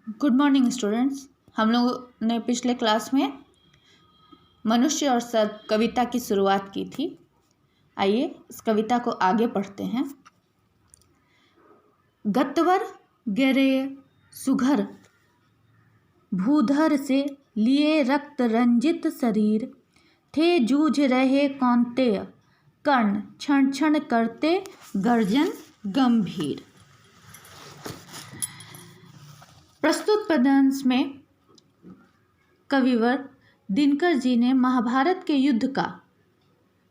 Good morning students. हम लोगों ने पिछले क्लास में मनुष्य और सर्प कविता की शुरुआत की थी। आइए इस कविता को आगे पढ़ते हैं। गतवर गेरेय सुघर भूधर से लिए रक्त रंजित शरीर, थे जूझ रहे कौन्तेय कर्ण क्षण क्षण करते गर्जन गंभीर। प्रस्तुत पद्यांश में कविवर दिनकर जी ने महाभारत के युद्ध का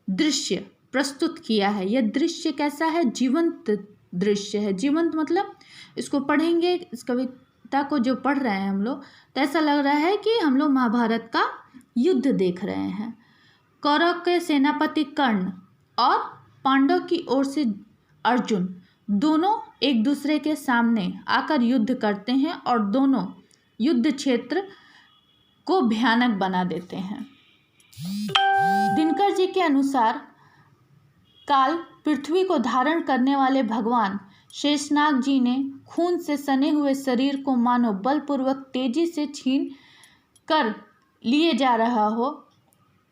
दृश्य प्रस्तुत किया है। यह दृश्य कैसा है? जीवंत दृश्य है। जीवंत मतलब इसको पढ़ेंगे, इस कविता को जो पढ़ रहे हैं हम लोग, तो ऐसा लग रहा है कि हम लोग महाभारत का युद्ध देख रहे हैं। कौरव के सेनापति कर्ण और पांडव की ओर से अर्जुन दोनों एक दूसरे के सामने आकर युद्ध करते हैं और दोनों युद्ध क्षेत्र को भयानक बना देते हैं। दिनकर जी के अनुसार काल पृथ्वी को धारण करने वाले भगवान शेषनाग जी ने खून से सने हुए शरीर को मानो बलपूर्वक तेजी से छीन कर लिए जा रहा हो।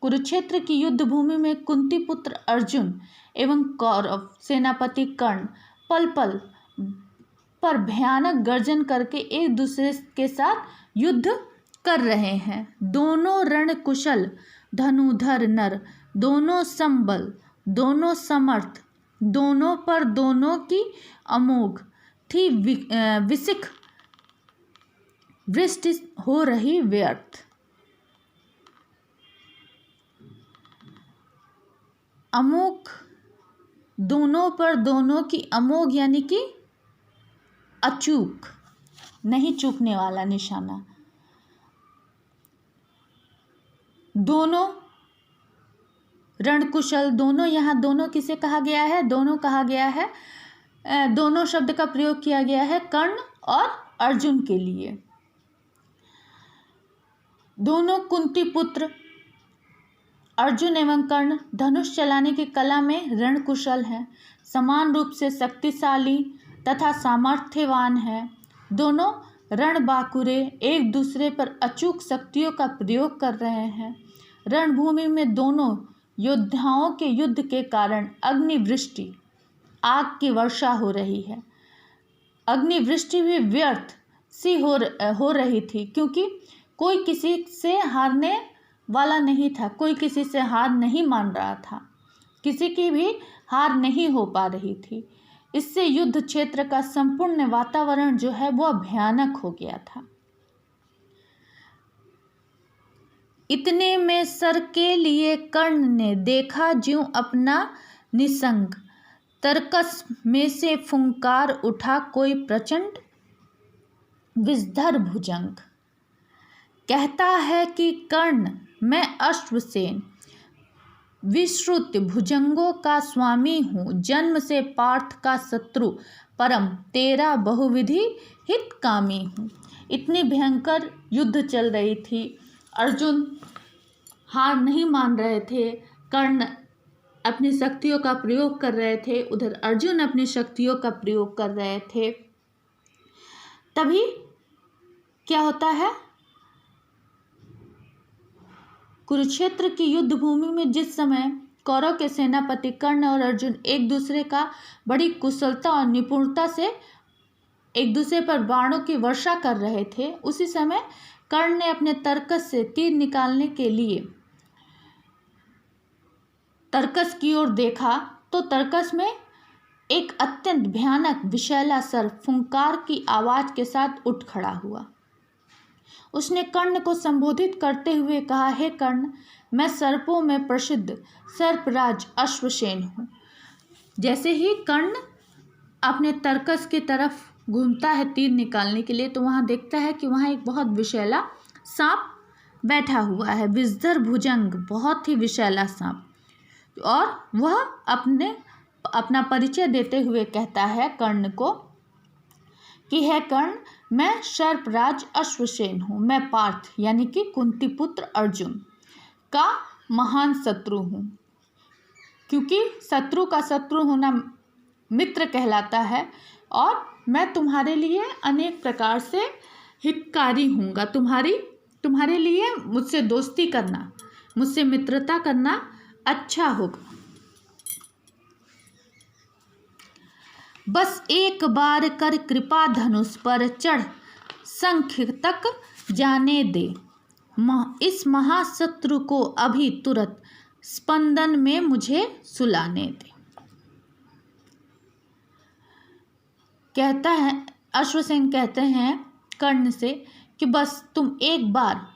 कुरुक्षेत्र की युद्ध भूमि में कुंती पुत्र अर्जुन एवं कौरव सेनापति कर्ण पल पल पर भयानक गर्जन करके एक दूसरे के साथ युद्ध कर रहे हैं। दोनों रण कुशल धनुधर नर, दोनों संबल, दोनों समर्थ, दोनों पर दोनों की अमोघ थी विशिख वृष्टि हो रही व्यर्थ। अमोघ, दोनों पर दोनों की अमोघ यानी कि अचूक, नहीं चूकने वाला निशाना। दोनों रणकुशल, दोनों यहाँ दोनों किसे कहा गया है? दोनों कहा गया है, दोनों शब्द का प्रयोग किया गया है कर्ण और अर्जुन के लिए। दोनों कुंती पुत्र अर्जुन एवं कर्ण धनुष चलाने की कला में रणकुशल हैं, समान रूप से शक्तिशाली तथा सामर्थ्यवान हैं। दोनों रणबांकुरे एक दूसरे पर अचूक शक्तियों का प्रयोग कर रहे हैं। रणभूमि में दोनों योद्धाओं के युद्ध के कारण अग्निवृष्टि, आग की वर्षा हो रही है। अग्निवृष्टि भी व्यर्थ सी हो रही थी, क्योंकि कोई किसी से हारने वाला नहीं था, कोई किसी से हार नहीं मान रहा था, किसी की भी हार नहीं हो पा रही थी। इससे युद्ध क्षेत्र का संपूर्ण वातावरण जो है वह भयानक हो गया था। इतने में सर के लिए कर्ण ने देखा ज्यों अपना निसंग, तरकस में से फुंकार उठा कोई प्रचंड विषधर भुजंग। कहता है कि कर्ण मैं अश्वसेन विश्रुत भुजंगों का स्वामी हूँ, जन्म से पार्थ का शत्रु परम तेरा बहुविधि हितकामी हूँ। इतनी भयंकर युद्ध चल रही थी, अर्जुन हार नहीं मान रहे थे, कर्ण अपनी शक्तियों का प्रयोग कर रहे थे, उधर अर्जुन अपनी शक्तियों का प्रयोग कर रहे थे। तभी क्या होता है? कुरुक्षेत्र की युद्ध भूमि में जिस समय कौरव के सेनापति कर्ण और अर्जुन एक दूसरे का बड़ी कुशलता और निपुणता से एक दूसरे पर बाणों की वर्षा कर रहे थे, उसी समय कर्ण ने अपने तरकस से तीर निकालने के लिए तरकस की ओर देखा तो तरकस में एक अत्यंत भयानक विषैला सर्प फुंकार की आवाज के साथ उठ खड़ा हुआ। उसने कर्ण को संबोधित करते हुए कहा, हे कर्ण, मैं सर्पों में प्रसिद्ध सर्पराज अश्वसेन हूँ। जैसे ही कर्ण अपने तरकस की तरफ घूमता है तीर निकालने के लिए, तो वहाँ देखता है कि वहाँ एक बहुत विषैला सांप बैठा हुआ है, विषधर भुजंग, बहुत ही विषैला सांप। और वह अपना परिचय देते हुए कहता है कर्ण को कि है कर्ण, मैं सर्पराज अश्वसेन हूँ, मैं पार्थ यानी कि कुंती पुत्र अर्जुन का महान शत्रु हूँ। क्योंकि शत्रु का शत्रु होना मित्र कहलाता है, और मैं तुम्हारे लिए अनेक प्रकार से हितकारी हूँगा। तुम्हारे लिए मुझसे दोस्ती करना, मुझसे मित्रता करना अच्छा होगा। बस एक बार कर कृपा धनुष पर चढ़ शंख तक जाने दे। इस महाशत्रु को अभी तुरंत स्पंदन में मुझे सुलाने दे। कहता है अश्वसेन, कहते हैं कर्ण से कि बस तुम एक बार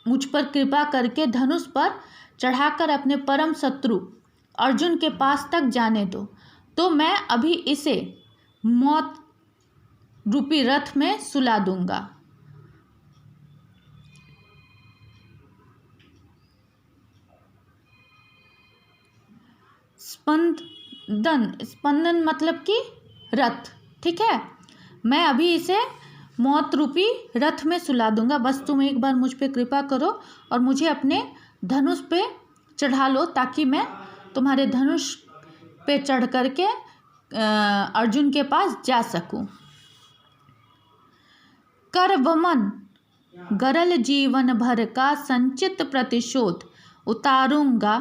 मुझ पर कृपा करके धनुष पर चढ़ाकर अपने परम शत्रु अर्जुन के पास तक जाने दो, तो मैं अभी इसे मौत रूपी रथ में सुला दूंगा। स्पंदन मतलब कि रथ, ठीक है। मैं अभी इसे मौत रूपी रथ में सुला दूंगा। बस तुम एक बार मुझ पे कृपा करो और मुझे अपने धनुष पे चढ़ा लो, ताकि मैं तुम्हारे धनुष पे चढ़ करके अर्जुन के पास जा सकूं। कर वमन गरल जीवन भर का संचित प्रतिशोध उतारूंगा,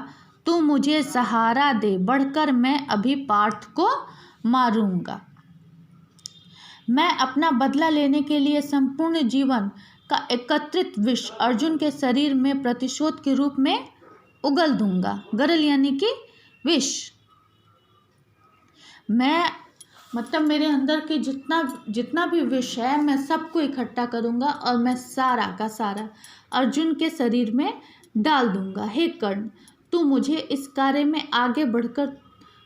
तू मुझे सहारा दे, बढ़कर मैं अभी पार्थ को मारूंगा। मैं अपना बदला लेने के लिए संपूर्ण जीवन का एकत्रित विष अर्जुन के शरीर में प्रतिशोध के रूप में उगल दूंगा। गरल यानी कि विष। मैं मतलब मेरे अंदर के जितना भी विष है, मैं सबको इकट्ठा करूंगा और मैं सारा का सारा अर्जुन के शरीर में डाल दूंगा। हे कर्ण, तू मुझे इस कार्य में आगे बढ़कर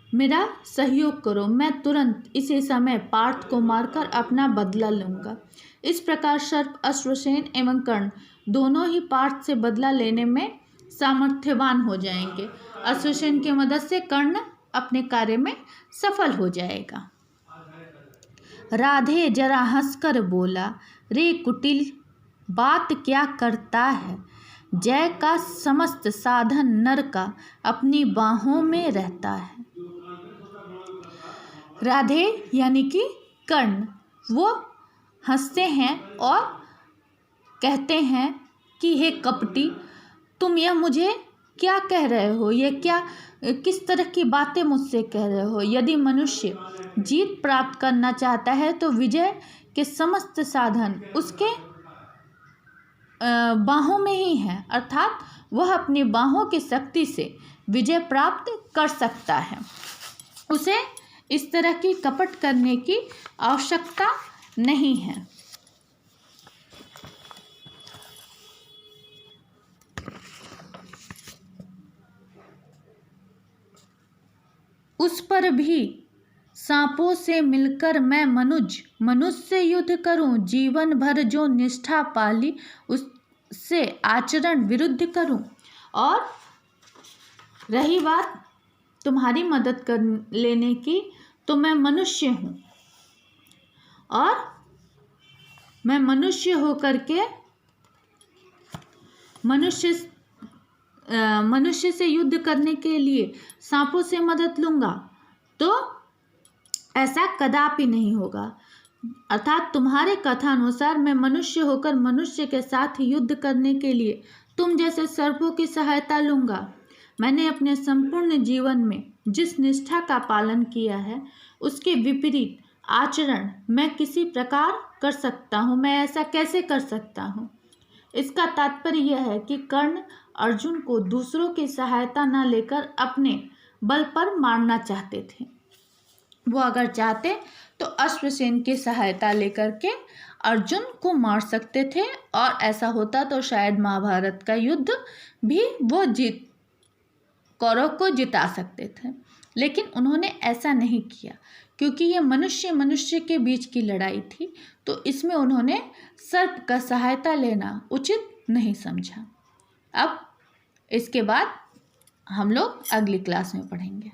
मेरा सहयोग करो। मैं तुरंत इसी समय पार्थ को मारकर अपना बदला लूंगा। इस प्रकार सर्प, अश्वसेन एवं कर्ण दोनों ही पार्थ से बदला लेने में सामर्थ्यवान हो जाएंगे। अश्वसेन की मदद से कर्ण अपने कार्य में सफल हो जाएगा। राधे जरा हंसकर बोला, रे कुटिल, बात क्या करता है? जय का समस्त साधन नर का अपनी बाहों में रहता है। राधे यानी कि कर्ण, वो हंसते हैं और कहते हैं कि हे कपटी, तुम यह मुझे क्या कह रहे हो? ये क्या, किस तरह की बातें मुझसे कह रहे हो? यदि मनुष्य जीत प्राप्त करना चाहता है तो विजय के समस्त साधन उसके बाहों में ही है, अर्थात वह अपनी बाहों की शक्ति से विजय प्राप्त कर सकता है। उसे इस तरह की कपट करने की आवश्यकता नहीं है। उस पर भी सांपों से मिलकर मैं मनुष्य से युद्ध करूं, जीवन भर जो निष्ठा पाली उससे आचरण विरुद्ध करूं। और रही बात तुम्हारी मदद कर लेने की, तो मैं मनुष्य हूं और मैं मनुष्य होकर के मनुष्य से युद्ध करने के लिए सांपों से मदद लूंगा, तो ऐसा कदापि नहीं होगा। अर्थात तुम्हारे कथानुसार मैं मनुष्य होकर मनुष्य के साथ युद्ध करने के लिए तुम जैसे सर्पों की सहायता लूंगा। मैंने अपने संपूर्ण जीवन में जिस निष्ठा का पालन किया है, उसके विपरीत आचरण मैं किसी प्रकार कर सकता हूँ? मैं ऐसा कैसे कर सकता हूँ? इसका तात्पर्य यह है कि कर्ण अर्जुन को दूसरों की सहायता न लेकर अपने बल पर मारना चाहते थे। वो अगर चाहते तो अश्वसेन की सहायता लेकर के अर्जुन को मार सकते थे, और ऐसा होता तो शायद महाभारत का युद्ध भी वो कौरव को जिता सकते थे। लेकिन उन्होंने ऐसा नहीं किया, क्योंकि ये मनुष्य के बीच की लड़ाई थी, तो इसमें उन्होंने सर्प का सहायता लेना उचित नहीं समझा। अब इसके बाद हम लोग अगली क्लास में पढ़ेंगे।